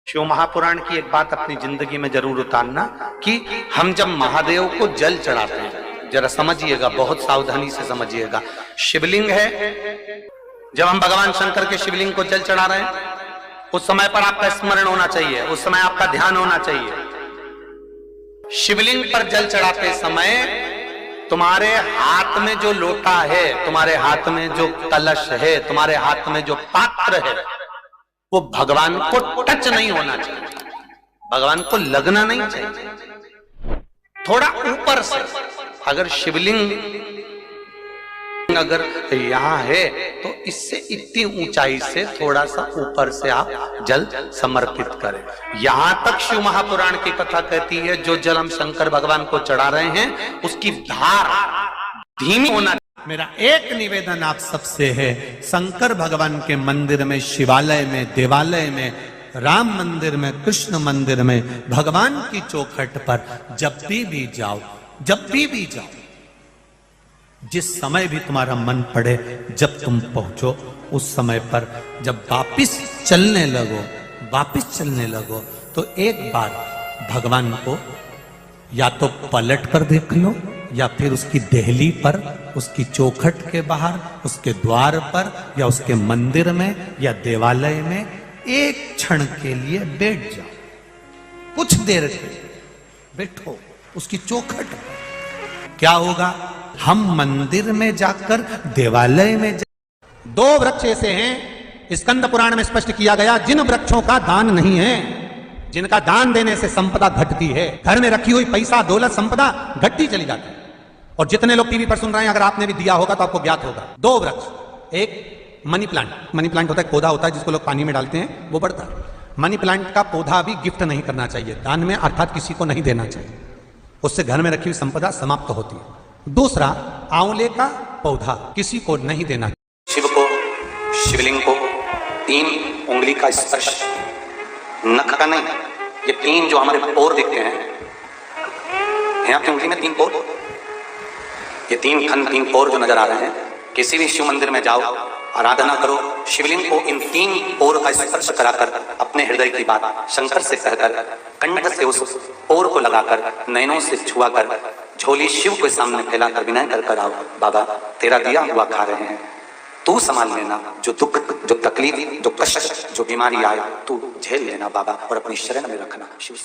शिव महापुराण की एक बात अपनी जिंदगी में जरूर उतारना कि हम जब महादेव को जल चढ़ाते हैं, जरा समझिएगा, बहुत सावधानी से समझिएगा। शिवलिंग है, जब हम भगवान शंकर के शिवलिंग को जल चढ़ा रहे हैं, उस समय पर आपका स्मरण होना चाहिए, उस समय आपका ध्यान होना चाहिए। शिवलिंग पर जल चढ़ाते समय तुम्हारे हाथ में जो लोटा है, तुम्हारे हाथ में जो कलश है, तुम्हारे हाथ में जो पात्र है, वो भगवान को टच नहीं होना चाहिए, भगवान को लगना नहीं चाहिए। थोड़ा ऊपर से, अगर शिवलिंग अगर यहां है तो इससे इतनी ऊंचाई से थोड़ा सा ऊपर से आप जल समर्पित करें। यहां तक शिव महापुराण की कथा कहती है, जो जल हम शंकर भगवान को चढ़ा रहे हैं उसकी धार धीमी होना। मेरा एक निवेदन आप सबसे है, शंकर भगवान के मंदिर में, शिवालय में, देवालय में, राम मंदिर में, कृष्ण मंदिर में, भगवान की चौखट पर जब भी जाओ, जब भी जाओ, जिस समय भी तुम्हारा मन पड़े, जब तुम पहुंचो उस समय पर जब वापिस चलने लगो तो एक बार भगवान को या तो पलट कर देख लो, या फिर उसकी देहली पर, उसकी चौखट के बाहर, उसके द्वार पर, या उसके मंदिर में या देवालय में एक क्षण के लिए बैठ जाओ, कुछ देर के लिए बैठो उसकी चौखट पर। क्या होगा? हम मंदिर में जाकर, देवालय में दो वृक्ष ऐसे हैं, स्कंद पुराण में स्पष्ट किया गया, जिन वृक्षों का दान नहीं है, जिनका दान देने से संपदा घटती है। घर में रखी हुई पैसा, दौलत, संपदा घटती चली जाती है। और जितने लोग टीवी पर सुन रहे हैं, अगर आपने भी दिया होगा तो आपको ज्ञात होगा। दो वृक्ष, एक मनी प्लांट, मनी प्लांट होता है, पौधा होता है जिसको लोग पानी में डालते हैं, वो बढ़ता है। मनी प्लांट का पौधा भी गिफ्ट नहीं करना चाहिए, दान में, अर्थात किसी को नहीं देना चाहिए, उससे घर में रखी हुई संपदा समाप्त होती है। दूसरा, आंवले का पौधा किसी को नहीं देना। शिव को, शिवलिंग को 3 उंगली का स्पर्श, नख का नहीं, ये 3 जो हमारे पोर दिखते हैं, आपकी उंगली में 3 पोर, ये 3 खंड, 3 पोर जो नजर आ रहे हैं, किसी भी शिव मंदिर में जाओ, आराधना करो, शिवलिंग को इन 3 पोर का स्पर्श कराकर अपने हृदय की बात शंकर से कहकर, कंठ से उस पोर को लगाकर, नयनों से छुआकर, झोली शिव के सामने फैलाकर विनय कर आओ, बाबा तेरा दिया हुआ खा रहे हैं, तू संभाल लेना, जो दुख, जो तकलीफ, जो कष्ट, जो बीमारी आए तू झेल लेना बाबा, और अपनी शरण में रखना। शिव